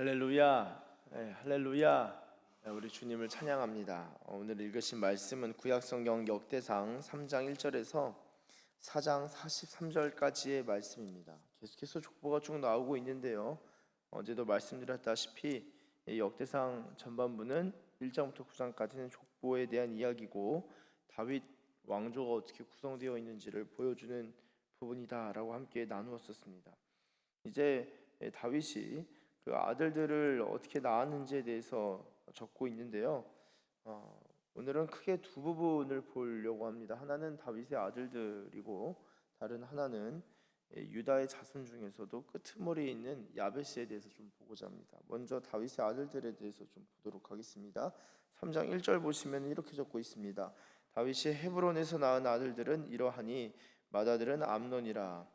할렐루야, 할렐루야. 우리 주님을 찬양합니다. 오늘 읽으신 말씀은 구약성경 역대상 3장 1절에서 4장 43절까지의 말씀입니다. 계속해서 족보가 쭉 나오고 있는데요. 어제도 말씀드렸다시피 이 역대상 전반부는 1장부터 9장까지는 족보에 대한 이야기고 다윗 왕조가 어떻게 구성되어 있는지를 보여주는 부분이다라고 함께 나누었었습니다. 이제 다윗이 그 아들들을 어떻게 낳았는지에 대해서 적고 있는데요. 오늘은 크게 두 부분을 보려고 합니다. 하나는 다윗의 아들들이고 다른 하나는 유다의 자손 중에서도 끄트머리에 있는 야베스에 대해서 좀 보고자 합니다. 먼저 다윗의 아들들에 대해서 좀 보도록 하겠습니다. 3장 1절 보시면 이렇게 적고 있습니다. 다윗이 헤브론에서 낳은 아들들은 이러하니 맏아들은 암논이라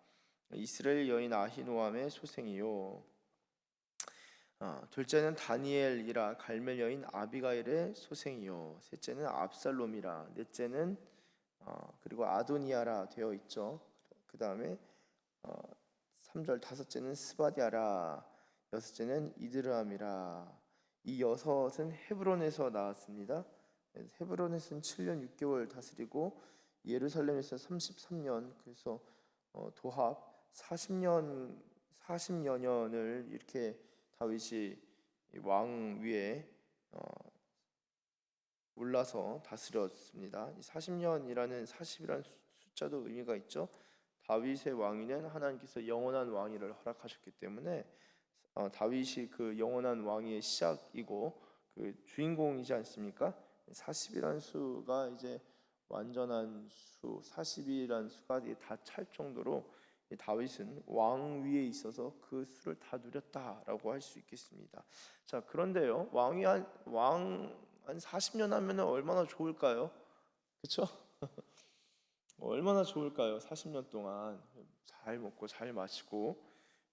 이스라엘 여인 아히노암의 소생이요 둘째는 다니엘이라 갈멜 여인 아비가일의 소생이요 셋째는 압살롬이라 넷째는 그리고 아도니아라 되어 있죠. 그 다음에 3절 다섯째는 스바디아라 여섯째는 이드르암이라. 이 여섯은 헤브론에서 나왔습니다. 헤브론에서는 7년 6개월 다스리고 예루살렘에서 33년, 그래서 도합 40여 년을 이렇게 다윗이 왕 위에 올라서 다스렸습니다. 40년이라는 40이라는 숫자도 의미가 있죠. 다윗의 왕위는 하나님께서 영원한 왕위를 허락하셨기 때문에 다윗이 그 영원한 왕위의 시작이고 그 주인공이지 않습니까? 40이라는 수가 이제 완전한 수, 40이라는 수가 다 찰 정도로 다윗은 왕 위에 있어서 그 수를 다 누렸다라고 할 수 있겠습니다. 자, 그런데요, 왕이 한 40년 하면 얼마나 좋을까요? 그렇죠? 얼마나 좋을까요? 40년 동안 잘 먹고 잘 마시고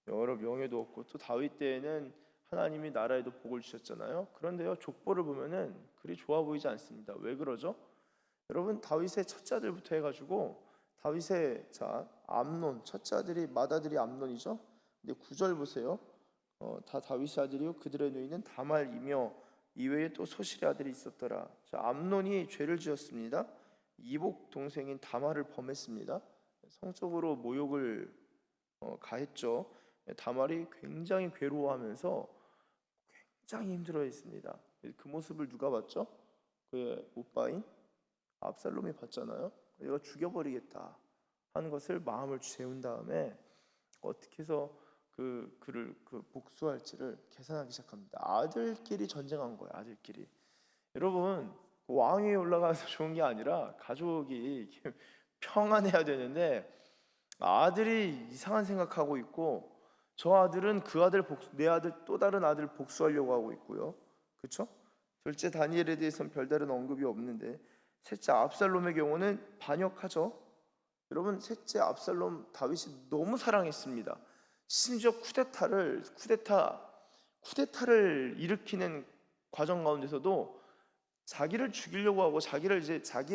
여러 명예도 얻고, 또 다윗 때에는 하나님이 나라에도 복을 주셨잖아요. 그런데요, 족보를 보면은 그리 좋아 보이지 않습니다. 왜 그러죠? 여러분, 다윗의 첫째 아들부터 해가지고 다윗의 암논 첫째 아들이 맏아들이 암논이죠. 근데 9절 보세요. 다 다윗의 아들이요 그들의 누이는 다말이며 이외에 또 소실의 아들이 있었더라. 암논이 죄를 지었습니다. 이복 동생인 다말을 범했습니다. 성적으로 모욕을 가했죠. 다말이 굉장히 괴로워하면서 굉장히 힘들어했습니다. 그 모습을 누가 봤죠? 그의 오빠인 압살롬이 봤잖아요. 내가 죽여버리겠다 하는 것을 마음을 재운 다음에 어떻게 해서 그를 복수할지를 계산하기 시작합니다. 아들끼리 전쟁한 거예요. 아들끼리. 여러분, 왕위에 올라가서 좋은 게 아니라 가족이 평안해야 되는데 아들이 이상한 생각하고 있고, 저 아들은 그 아들 내 아들 또 다른 아들 복수하려고 하고 있고요. 그렇죠? 둘째 다니엘에 대해서는 별다른 언급이 없는데, 셋째 압살롬의 경우는 반역하죠. 여러분, 셋째 압살롬 다윗이 너무 사랑했습니다. 심지어 쿠데타를 일으키는 과정 가운데서도 자기를 죽이려고 하고 자기의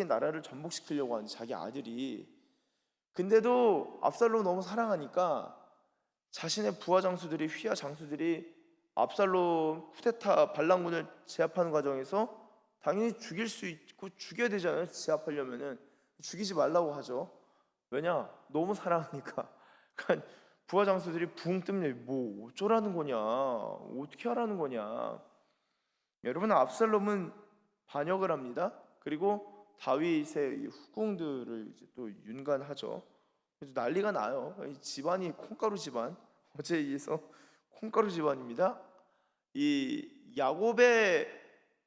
나라를 전복시키려고 하는 자기 아들이, 근데도 압살롬 너무 사랑하니까 자신의 부하 장수들이 휘하 장수들이 압살롬 쿠데타 반란군을 제압하는 과정에서 당연히 죽일 수 있고 죽여야 되잖아요. 제압하려면은 죽이지 말라고 하죠. 왜냐? 너무 사랑하니까. 그러니까 부하 장수들이 붕 뜨면 뭐 어쩌라는 거냐, 어떻게 하라는 거냐. 여러분, 압살롬은 반역을 합니다. 그리고 다윗의 후궁들을 이제 또 윤관하죠. 그래서 난리가 나요. 집안이 콩가루 집안. 어제에 의해서 콩가루 집안입니다. 이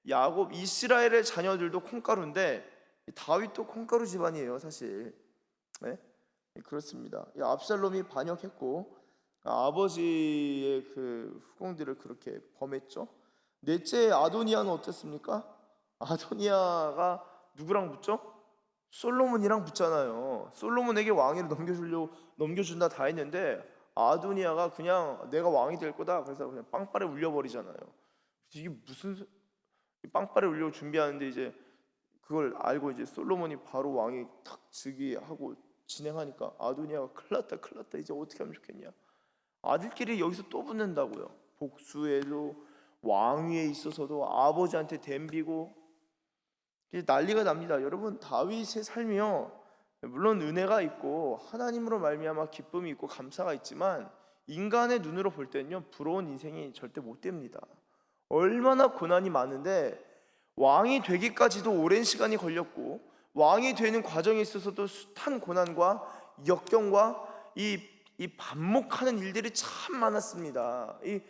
야곱 이스라엘의 자녀들도 콩가루인데 다윗도 콩가루 집안이에요, 사실. 네? 그렇습니다. 압살롬이 반역했고 아버지의 그 후궁들을 그렇게 범했죠. 넷째 아도니아는 어땠습니까? 아도니아가 누구랑 붙죠? 솔로몬이랑 붙잖아요. 솔로몬에게 왕위를 넘겨준다 다 했는데 아도니아가 그냥 내가 왕이 될 거다 그래서 그냥 빵빠레 울려버리잖아요. 이게 무슨 빵빠레 울려고 준비하는데 이제 그걸 알고 이제 솔로몬이 바로 왕이 탁 즉위하고 진행하니까 아도니아가 큰일 났다 이제 어떻게 하면 좋겠냐. 아들끼리 여기서 또 붙는다고요. 복수에도 왕위에 있어서도 아버지한테 덤비고 난리가 납니다. 여러분, 다윗의 삶이요, 물론 은혜가 있고 하나님으로 말미암아 기쁨이 있고 감사가 있지만 인간의 눈으로 볼 때는요, 부러운 인생이 절대 못 됩니다. 얼마나 고난이 많은데 왕이 되기까지도 오랜 시간이 걸렸고, 왕이 되는 과정에 있어서도 숱한 고난과 역경과 이 반목하는 일들이 참 많았습니다. 이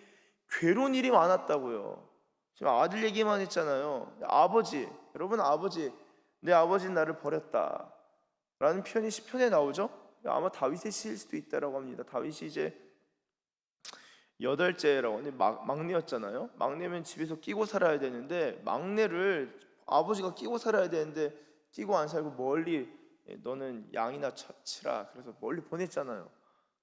괴로운 일이 많았다고요. 지금 아들 얘기만 했잖아요. 아버지, 여러분, 아버지, 내 아버지는 나를 버렸다 라는 표현이 시편에 나오죠. 아마 다윗의 시일 수도 있다라고 합니다. 다윗이 이제 8째라고 하는데 막내였잖아요. 막내면 집에서 끼고 살아야 되는데, 막내를 아버지가 끼고 살아야 되는데 끼고 안 살고 멀리, 너는 양이나 치라, 그래서 멀리 보냈잖아요.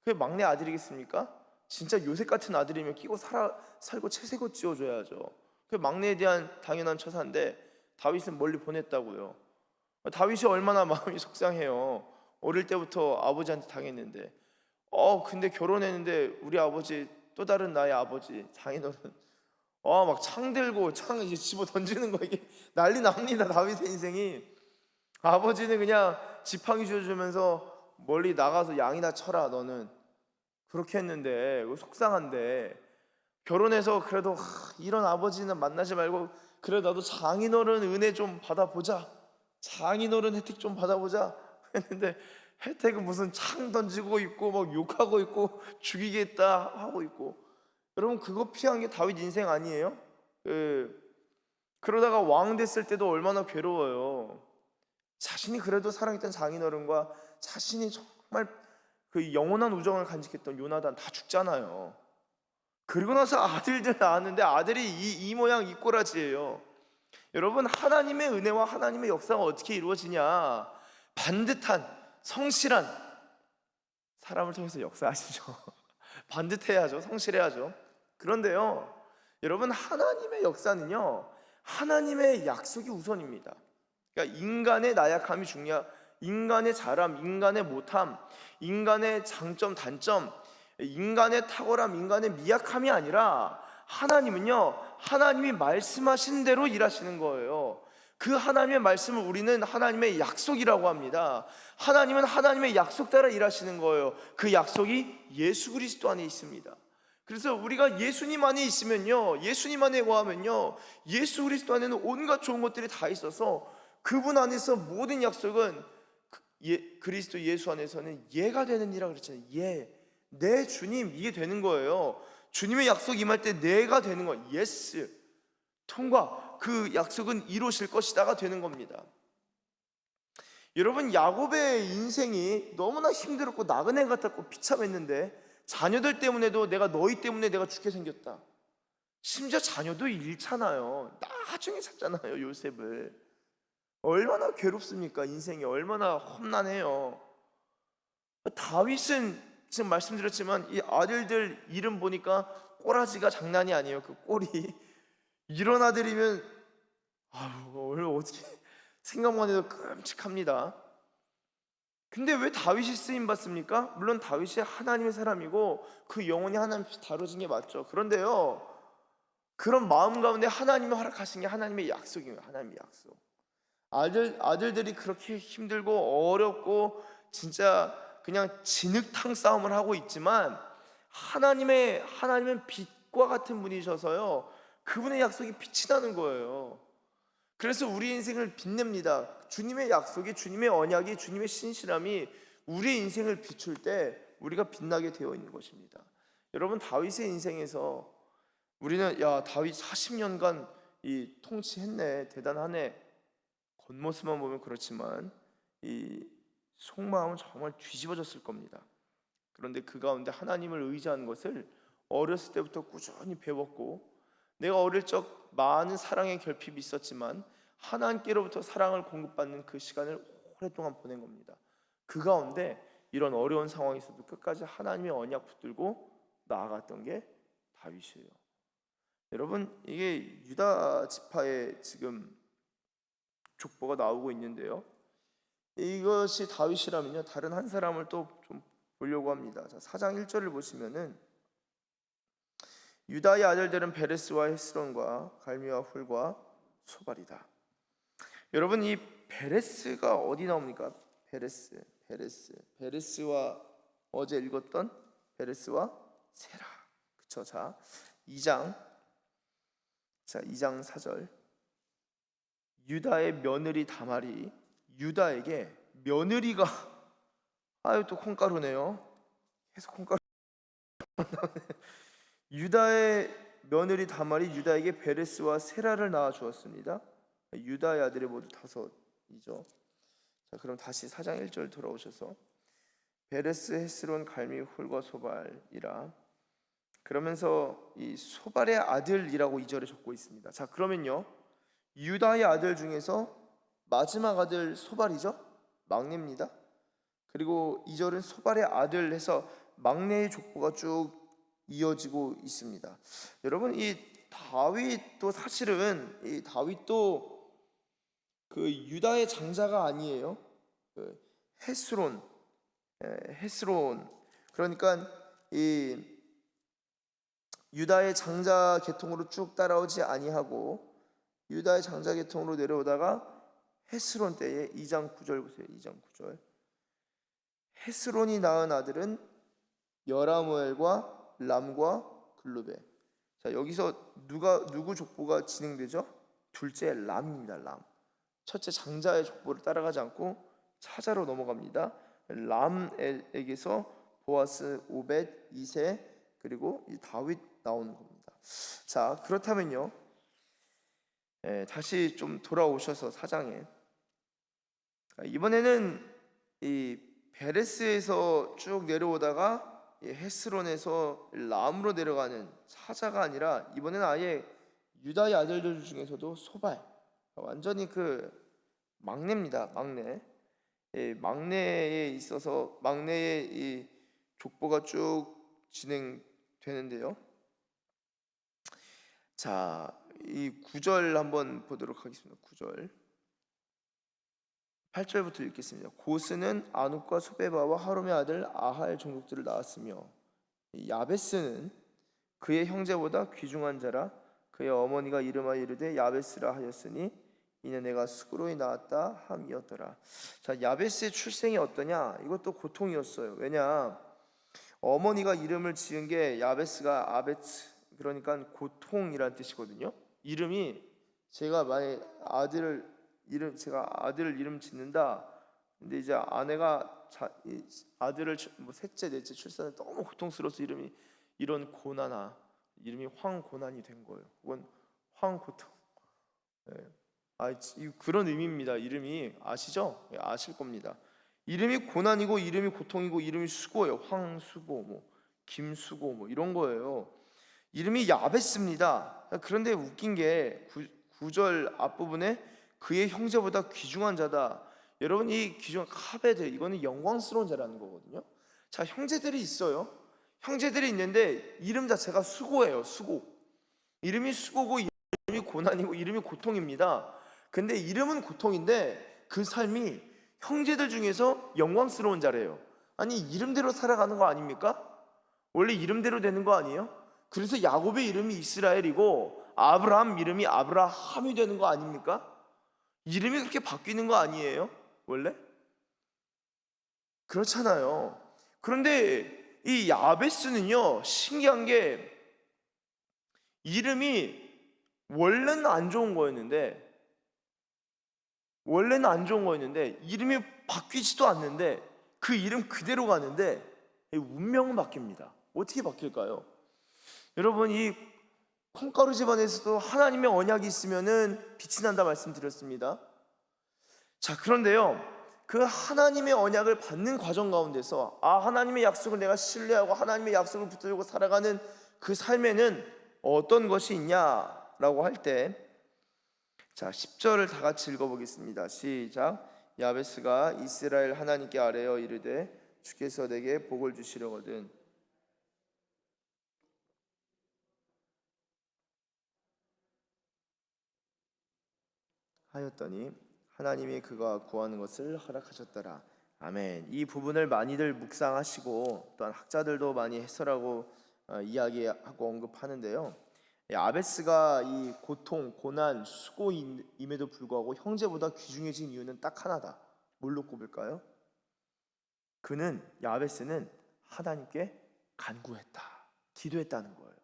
그게 막내 아들이겠습니까? 진짜 요셉 같은 아들이면 끼고 살고 채색옷 지어줘야죠. 그 막내에 대한 당연한 처사인데 다윗은 멀리 보냈다고요. 다윗이 얼마나 마음이 속상해요. 어릴 때부터 아버지한테 당했는데, 근데 결혼했는데 우리 아버지, 또 다른 나의 아버지 장인어른, 막 창 들고 창 이제 집어 던지는 거, 이게 난리 납니다. 다윗의 인생이. 아버지는 그냥 지팡이 쥐어주면서 멀리 나가서 양이나 쳐라 너는, 그렇게 했는데 속상한데, 결혼해서 그래도 이런 아버지는 만나지 말고 그래 나도 장인어른 은혜 좀 받아보자, 장인어른 혜택 좀 받아보자 했는데, 혜택은 무슨 창 던지고 있고 막 욕하고 있고 죽이겠다 하고 있고. 여러분, 그거 피한 게 다윗 인생 아니에요? 그러다가 왕 됐을 때도 얼마나 괴로워요. 자신이 그래도 사랑했던 장인어른과 자신이 정말 그 영원한 우정을 간직했던 요나단 다 죽잖아요. 그리고 나서 아들들 낳았는데 아들이 이 모양 이 꼬라지예요. 여러분, 하나님의 은혜와 하나님의 역사가 어떻게 이루어지냐? 반듯한 성실한 사람을 통해서 역사하시죠. 반듯해야죠. 성실해야죠. 그런데요, 여러분, 하나님의 역사는요, 하나님의 약속이 우선입니다. 그러니까 인간의 나약함이 인간의 잘함, 인간의 못함, 인간의 장점, 단점, 인간의 탁월함, 인간의 미약함이 아니라 하나님은요, 하나님이 말씀하신 대로 일하시는 거예요. 그 하나님의 말씀을 우리는 하나님의 약속이라고 합니다. 하나님은 하나님의 약속 따라 일하시는 거예요. 그 약속이 예수 그리스도 안에 있습니다. 그래서 우리가 예수님 안에 있으면요, 예수님 안에 거하면요, 예수 그리스도 안에는 온갖 좋은 것들이 다 있어서 그분 안에서 모든 약속은 그리스도 예수 안에서는 예가 되는 이라고 그랬잖아요. 예, 내 주님, 이게 되는 거예요. 주님의 약속 임할 때 내가 되는 거예요. 예스, 통과, 그 약속은 이루실 것이다가 되는 겁니다. 여러분, 야곱의 인생이 너무나 힘들었고 나그네 같았고 비참했는데, 자녀들 때문에도 내가 너희 때문에 내가 죽게 생겼다. 심지어 자녀도 잃잖아요. 나중에 찾잖아요, 요셉을. 얼마나 괴롭습니까? 인생이 얼마나 험난해요. 다윗은 지금 말씀드렸지만 이 아들들 이름 보니까 꼬라지가 장난이 아니에요. 그 꼬리. 이런 아들이면 오늘 어떻게, 생각만 해도 끔찍합니다. 근데 왜 다윗이 쓰임 받습니까? 물론 다윗이 하나님의 사람이고 그 영혼이 하나님 다뤄진 게 맞죠. 그런데요, 그런 마음 가운데 하나님이 허락하신 게 하나님의 약속이에요. 하나님의 약속. 아들들이 그렇게 힘들고 어렵고 진짜 그냥 진흙탕 싸움을 하고 있지만, 하나님은 빛과 같은 분이셔서요, 그분의 약속이 빛이 나는 거예요. 그래서 우리 인생을 빛냅니다. 주님의 약속이, 주님의 언약이, 주님의 신실함이 우리의 인생을 비출 때 우리가 빛나게 되어 있는 것입니다. 여러분, 다윗의 인생에서 우리는 다윗 40년간 이 통치했네, 대단하네, 겉모습만 보면 그렇지만 이 속마음은 정말 뒤집어졌을 겁니다. 그런데 그 가운데 하나님을 의지하는 것을 어렸을 때부터 꾸준히 배웠고, 내가 어릴 적 많은 사랑의 결핍이 있었지만 하나님께로부터 사랑을 공급받는 그 시간을 오랫동안 보낸 겁니다. 그 가운데 이런 어려운 상황에서도 끝까지 하나님의 언약 붙들고 나아갔던 게 다윗이에요. 여러분, 이게 유다 지파의 지금 족보가 나오고 있는데요, 이것이 다윗이라면요, 다른 한 사람을 또 좀 보려고 합니다. 자, 4장 1절을 보시면은 유다의 아들들은 베레스와 헤스론과 갈미와 훌과 소발이다. 여러분, 이 베레스가 어디 나옵니까? 베레스와 어제 읽었던 베레스와 세라. 그쵸? 자, 2장 4절. 유다의 며느리 다말이 유다에게 며느리가 또 콩가루네요. 계속 콩가루. 유다의 며느리 다말이 유다에게 베레스와 세라를 낳아 주었습니다. 유다의 아들이 모두 5이죠. 자, 그럼 다시 4장 1절 돌아오셔서 베레스, 헤스론, 갈미, 훌과 소발이라. 그러면서 이 소발의 아들이라고 2절에 적고 있습니다. 자, 그러면요, 유다의 아들 중에서 마지막 아들 소발이죠. 막내입니다. 그리고 2절은 소발의 아들 해서 막내의 족보가 쭉 이어지고 있습니다. 여러분, 이 다윗도 사실은 이 다윗도 그 유다의 장자가 아니에요. 그 헤스론, 그러니까 이 유다의 장자 계통으로 쭉 따라오지 아니하고 유다의 장자 계통으로 내려오다가 헤스론 때에 2장 9절 보세요. 2장 9절. 헤스론이 낳은 아들은 여라무엘과 람과 글루베. 자, 여기서 누구 족보가 진행되죠? 둘째 람입니다. 람. 첫째 장자의 족보를 따라가지 않고 차자로 넘어갑니다. 람에게서 보아스, 오벳, 이세, 그리고 이 다윗 나오는 겁니다. 자, 그렇다면요, 다시 좀 돌아오셔서 4장에 이번에는 이 베레스에서 쭉 내려오다가 헤스론에서 람으로 내려가는 차자가 아니라 이번에는 아예 유다의 아들들 중에서도 소발, 완전히 그 막내입니다. 막내에 있어서 막내의 이 족보가 쭉 진행되는데요. 자, 이 9절 한번 보도록 하겠습니다. 9절 8절부터 읽겠습니다. 고스는 아눕과 소베바와 하롬의 아들 아할 종족들을 낳았으며 야베스는 그의 형제보다 귀중한 자라. 그의 어머니가 이름하여 이르되 야베스라 하였으니 이는 내가 수고로이 낳았다 함이었더라. 자, 야베스의 출생이 어떠냐? 이것도 고통이었어요. 왜냐? 어머니가 이름을 지은 게 야베스가 아베츠, 그러니까 고통이란 뜻이거든요. 이름이 제가 만약 제가 아들을 이름 짓는다. 근데 이제 아내가 아들을 셋째, 넷째 출산을 너무 고통스러워서 이런 고난아, 이름이 황고난이 된 거예요. 혹은 황고통. 그런 의미입니다. 이름이 아시죠? 아실 겁니다. 이름이 고난이고 이름이 고통이고 이름이 수고예요. 황수고, 김수고 이런 거예요. 이름이 야베스입니다. 그런데 웃긴 게 9절 앞부분에 그의 형제보다 귀중한 자다. 여러분, 이 귀중한 카베드, 이거는 영광스러운 자라는 거거든요. 자, 형제들이 있어요. 형제들이 있는데 이름 자체가 수고예요. 수고. 이름이 수고고 이름이 고난이고 이름이 고통입니다. 근데 이름은 고통인데 그 삶이 형제들 중에서 영광스러운 자래요. 아니, 이름대로 살아가는 거 아닙니까? 원래 이름대로 되는 거 아니에요? 그래서 야곱의 이름이 이스라엘이고 아브라함 이름이 아브라함이 되는 거 아닙니까? 이름이 그렇게 바뀌는 거 아니에요? 원래? 그렇잖아요. 그런데 이 야베스는요, 신기한 게 이름이 원래는 안 좋은 거였는데 이름이 바뀌지도 않는데 그 이름 그대로 가는데 운명은 바뀝니다. 어떻게 바뀔까요? 여러분, 이 콩가루 집안에서도 하나님의 언약이 있으면은 빛이 난다 말씀드렸습니다. 자, 그런데요, 그 하나님의 언약을 받는 과정 가운데서 하나님의 약속을 내가 신뢰하고 하나님의 약속을 붙들고 살아가는 그 삶에는 어떤 것이 있냐라고 할 때, 자, 10절을 다 같이 읽어보겠습니다. 시작. 야베스가 이스라엘 하나님께 아뢰어 이르되 주께서 내게 복을 주시려거든 하였더니 하나님이 그가 구하는 것을 허락하셨더라. 아멘. 이 부분을 많이들 묵상하시고 또한 학자들도 많이 해설하고 이야기하고 언급하는데요. 야베스가 이 고통, 고난, 수고임에도 불구하고 형제보다 귀중해진 이유는 딱 하나다. 뭘로 꼽을까요? 야베스는 하나님께 간구했다, 기도했다는 거예요.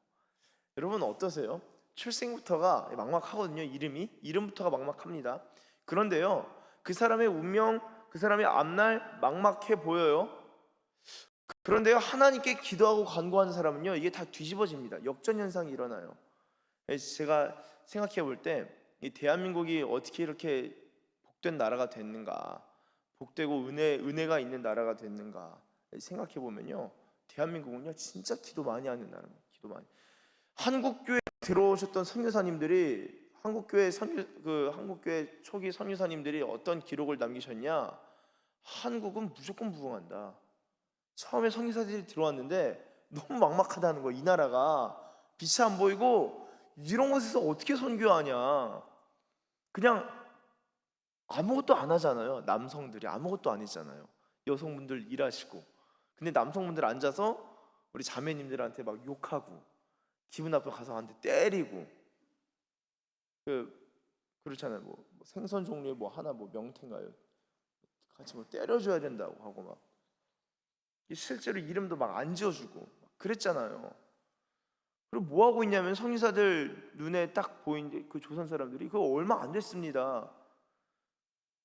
여러분 어떠세요? 출생부터가 막막하거든요. 이름부터가 막막합니다. 그런데요, 그 사람의 운명, 그 사람의 앞날 막막해 보여요. 그런데요, 하나님께 기도하고 간구하는 사람은요, 이게 다 뒤집어집니다. 역전 현상이 일어나요. 제가 생각해 볼 때 이 대한민국이 어떻게 이렇게 복된 나라가 됐는가, 복되고 은혜가 있는 나라가 됐는가 생각해 보면요, 대한민국은요 진짜 기도 많이 하는 나라입니다. 기도 많이. 한국교회 들어오셨던 선교사님들이 한국교회 초기 선교사님들이 어떤 기록을 남기셨냐? 한국은 무조건 부흥한다. 처음에 선교사들이 들어왔는데 너무 막막하다는 거. 이 나라가 빛이 안 보이고 이런 곳에서 어떻게 선교하냐? 그냥 아무것도 안 하잖아요. 남성들이 아무것도 아니잖아요. 여성분들 일하시고. 근데 남성분들 앉아서 우리 자매님들한테 막 욕하고, 기분 나쁘게 가서 한테 때리고, 그렇잖아요. 뭐 생선 종류의 뭐 하나 뭐 명태인가요? 같이 뭐 때려줘야 된다고 하고 막 실제로 이름도 막 안 지어주고 그랬잖아요. 그리고 뭐 하고 있냐면 성인사들 눈에 딱 보이는 그 조선 사람들이 그거 얼마 안 됐습니다.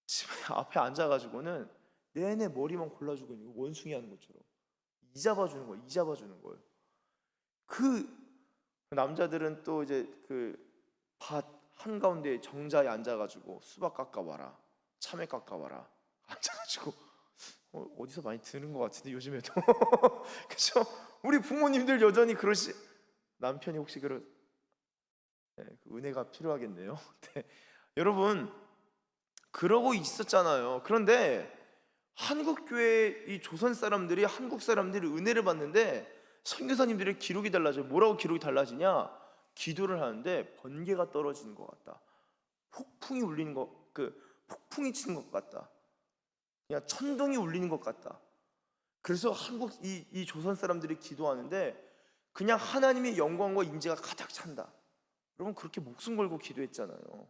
집에 앞에 앉아가지고는 내내 머리만 골라주고 있는 거, 원숭이 하는 것처럼 이 잡아주는 거예요. 그 남자들은 또 이제 그 밭 한가운데 정자에 앉아가지고 수박 깎아와라, 참외 깎아와라 앉아가지고 어디서 많이 듣는 것 같은데 요즘에도 그렇죠? 우리 부모님들 여전히 그러시. 남편이 혹시 그 은혜가 필요하겠네요. 네. 여러분 그러고 있었잖아요. 그런데 한국교회 이 조선 사람들이 한국 사람들이 은혜를 받는데 선교사님들의 기록이 달라져요. 뭐라고 기록이 달라지냐? 기도를 하는데 번개가 떨어지는 것 같다. 폭풍이 울리는 폭풍이 치는 것 같다. 그냥 천둥이 울리는 것 같다. 그래서 이 조선 사람들이 기도하는데 그냥 하나님의 영광과 임재가 가득 찬다. 여러분 그렇게 목숨 걸고 기도했잖아요.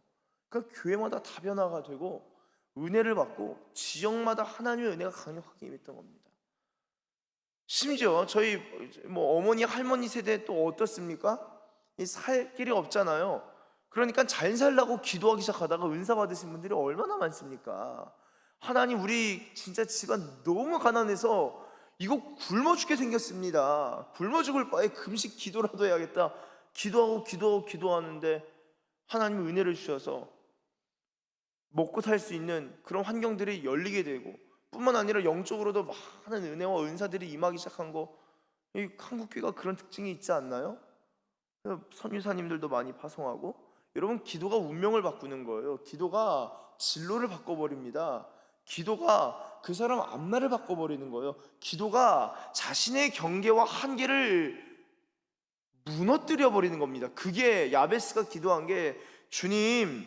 그러니까 교회마다 다변화가 되고 은혜를 받고 지역마다 하나님의 은혜가 강력하게 임했던 겁니다. 심지어 저희 뭐 어머니 할머니 세대 또 어떻습니까? 살 길이 없잖아요. 그러니까 잘 살라고 기도하기 시작하다가 은사 받으신 분들이 얼마나 많습니까? 하나님 우리 진짜 집안 너무 가난해서 이거 굶어 죽게 생겼습니다. 굶어 죽을 바에 금식 기도라도 해야겠다. 기도하는데 하나님이 은혜를 주셔서 먹고 살 수 있는 그런 환경들이 열리게 되고, 뿐만 아니라 영적으로도 많은 은혜와 은사들이 임하기 시작한 거, 이 한국교회가 그런 특징이 있지 않나요? 선교사님들도 많이 파송하고. 여러분 기도가 운명을 바꾸는 거예요. 기도가 진로를 바꿔버립니다. 기도가 그 사람 앞날을 바꿔버리는 거예요. 기도가 자신의 경계와 한계를 무너뜨려 버리는 겁니다. 그게 야베스가 기도한 게, 주님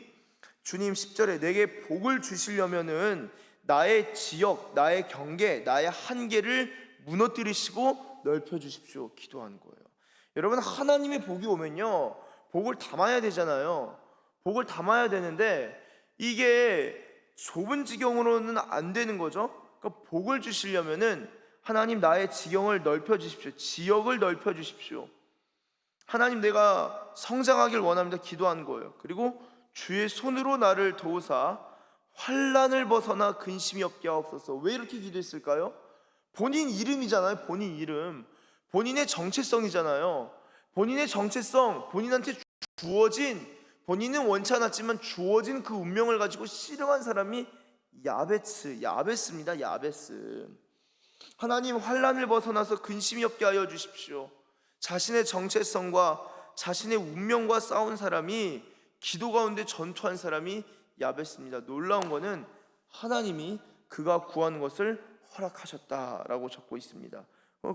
10절에 내게 복을 주시려면은 나의 지역, 나의 경계, 나의 한계를 무너뜨리시고 넓혀 주십시오. 기도한 거예요. 여러분 하나님의 복이 오면요, 복을 담아야 되잖아요. 복을 담아야 되는데 이게 좁은 지경으로는 안 되는 거죠. 그러니까 복을 주시려면은 하나님 나의 지경을 넓혀 주십시오. 지역을 넓혀 주십시오. 하나님 내가 성장하길 원합니다. 기도한 거예요. 그리고 주의 손으로 나를 도우사 환난을 벗어나 근심이 없게 하옵소서. 왜 이렇게 기도했을까요? 본인 이름이잖아요. 본인 이름, 본인의 정체성이잖아요. 본인의 정체성, 본인한테 주어진, 본인은 원치 않았지만 주어진 그 운명을 가지고 씨름한 사람이 야베스입니다. 야베스. 하나님 환난을 벗어나서 근심이 없게 하여 주십시오. 자신의 정체성과 자신의 운명과 싸운 사람이, 기도 가운데 전투한 사람이 야베스입니다. 놀라운 것은 하나님이 그가 구하는 것을 허락하셨다라고 적고 있습니다.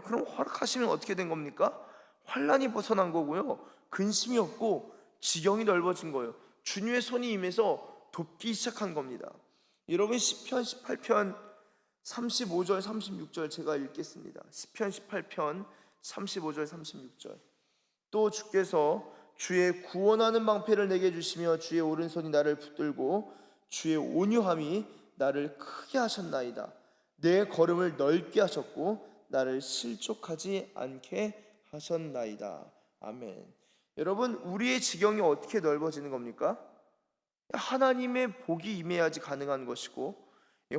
그럼 허락하시면 어떻게 된 겁니까? 환난이 벗어난 거고요, 근심이 없고 지경이 넓어진 거예요. 주님의 손이 임해서 돕기 시작한 겁니다. 여러분 시편 18편 35절 36절 제가 읽겠습니다. 시편 18편 35절 36절 또 주께서 주의 구원하는 방패를 내게 주시며 주의 오른손이 나를 붙들고 주의 온유함이 나를 크게 하셨나이다. 내 걸음을 넓게 하셨고 나를 실족하지 않게 하셨나이다. 아멘. 여러분, 우리의 지경이 어떻게 넓어지는 겁니까? 하나님의 복이 임해야지 가능한 것이고,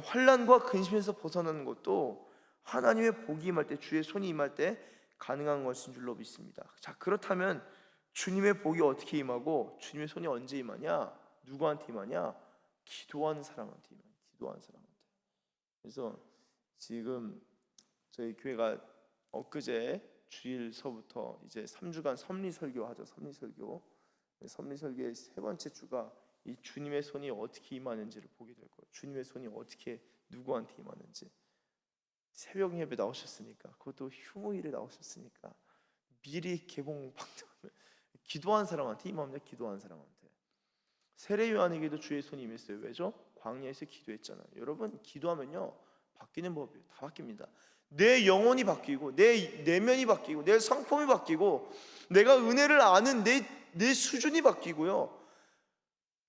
환난과 근심에서 벗어나는 것도 하나님의 복이 임할 때, 주의 손이 임할 때 가능한 것인 줄로 믿습니다. 자, 그렇다면 주님의 복이 어떻게 임하고 주님의 손이 언제 임하냐? 누구한테 임하냐? 기도하는 사람한테 임하냐? 기도하는 사람한테. 그래서 지금 저희 교회가 엊그제 주일서부터 이제 3주간 섭리설교 하죠. 섭리설교. 섭리설교의 세 번째 주가 이 주님의 손이 어떻게 임하는지를 보게 될 거예요. 주님의 손이 어떻게 누구한테 임하는지. 새벽 예배 나오셨으니까, 그것도 휴무일에 나오셨으니까 미리 개봉 방송을 기도한 사람한테 임합니다. 기도한 사람한테. 세례 요한에게도 주의 손이 임했어요. 왜죠? 광야에서 기도했잖아요. 여러분, 기도하면요 바뀌는 법이에요. 다 바뀝니다. 내 영혼이 바뀌고 내 내면이 바뀌고 내 성품이 바뀌고 내가 은혜를 아는 내 수준이 바뀌고요.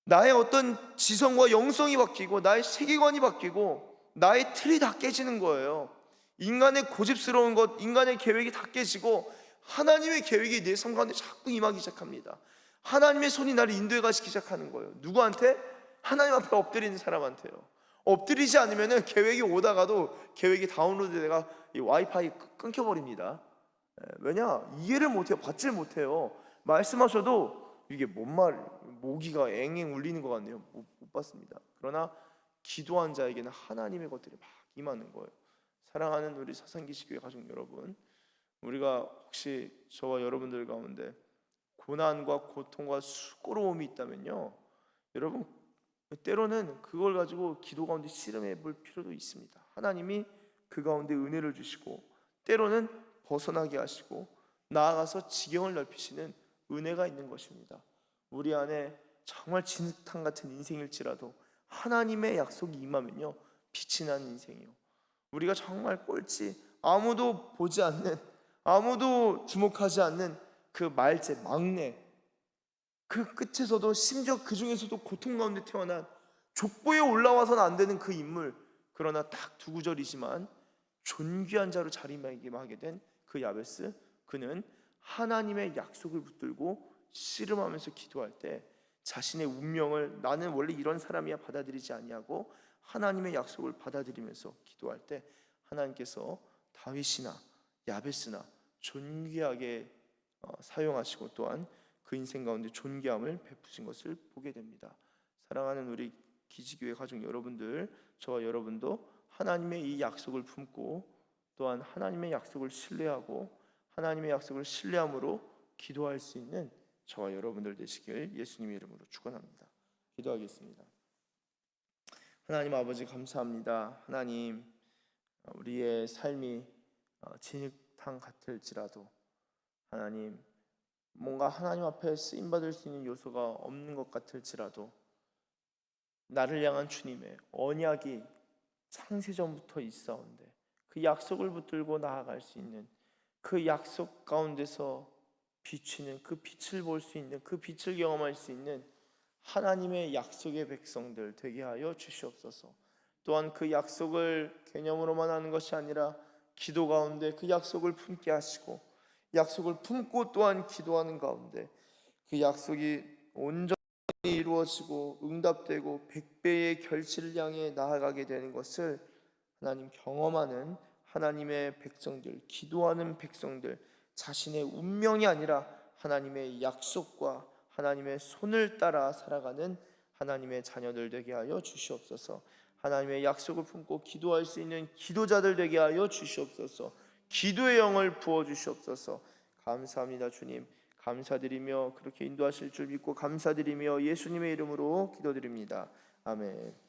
나의 어떤 지성과 영성이 바뀌고 나의 세계관이 바뀌고 나의 틀이 다 깨지는 거예요. 인간의 고집스러운 것, 인간의 계획이 다 깨지고 하나님의 계획이 내 삶 가운데 자꾸 임하기 시작합니다. 하나님의 손이 나를 인도해 가시기 시작하는 거예요. 누구한테? 하나님 앞에 엎드리는 사람한테요. 엎드리지 않으면 계획이 오다가도 계획이 다운로드되다가 이 와이파이 끊겨버립니다. 왜냐? 이해를 못해요. 받질 못해요. 말씀하셔도 이게 뭔 말, 모기가 앵앵 울리는 것 같네요. 못 받습니다. 그러나 기도한 자에게는 하나님의 것들이 막 임하는 거예요. 사랑하는 우리 사상기시교회 가족 여러분, 우리가 혹시 저와 여러분들 가운데 고난과 고통과 수고로움이 있다면요, 여러분 때로는 그걸 가지고 기도 가운데 씨름해 볼 필요도 있습니다. 하나님이 그 가운데 은혜를 주시고 때로는 벗어나게 하시고 나아가서 지경을 넓히시는 은혜가 있는 것입니다. 우리 안에 정말 진흙탕 같은 인생일지라도 하나님의 약속이 임하면요 빛이 나는 인생이요, 우리가 정말 꼴찌, 아무도 보지 않는, 아무도 주목하지 않는 그 말제, 막내, 그 끝에서도 심지어 그 중에서도 고통 가운데 태어난 족보에 올라와서는 안 되는 그 인물, 그러나 딱 두 구절이지만 존귀한 자로 자리매김하게 된 그 야베스, 그는 하나님의 약속을 붙들고 씨름하면서 기도할 때 자신의 운명을 나는 원래 이런 사람이야 받아들이지 아니하고 하나님의 약속을 받아들이면서 기도할 때 하나님께서 다윗이나 야베스나 존귀하게 사용하시고 또한 그 인생 가운데 존귀함을 베푸신 것을 보게 됩니다. 사랑하는 우리 기지교회 가족 여러분들, 저와 여러분도 하나님의 이 약속을 품고 또한 하나님의 약속을 신뢰하고 하나님의 약속을 신뢰함으로 기도할 수 있는 저와 여러분들 되시길 예수님의 이름으로 축원합니다. 기도하겠습니다. 하나님 아버지 감사합니다. 하나님, 우리의 삶이 진흙탕 같을지라도 하나님, 뭔가 하나님 앞에 쓰임받을 수 있는 요소가 없는 것 같을지라도 나를 향한 주님의 언약이 창세전부터 있사온데 그 약속을 붙들고 나아갈 수 있는, 그 약속 가운데서 비치는, 그 빛을 볼 수 있는, 그 빛을 경험할 수 있는 하나님의 약속의 백성들 되게 하여 주시옵소서. 또한 그 약속을 개념으로만 하는 것이 아니라 기도 가운데 그 약속을 품게 하시고 약속을 품고 또한 기도하는 가운데 그 약속이 온전히 이루어지고 응답되고 100배의 결실을 향해 나아가게 되는 것을 하나님 경험하는 하나님의 백성들, 기도하는 백성들, 자신의 운명이 아니라 하나님의 약속과 하나님의 손을 따라 살아가는 하나님의 자녀들 되게 하여 주시옵소서. 하나님의 약속을 품고 기도할 수 있는 기도자들 되게 하여 주시옵소서. 기도의 영을 부어 주시옵소서. 감사합니다 주님. 감사드리며 그렇게 인도하실 줄 믿고 감사드리며 예수님의 이름으로 기도드립니다. 아멘.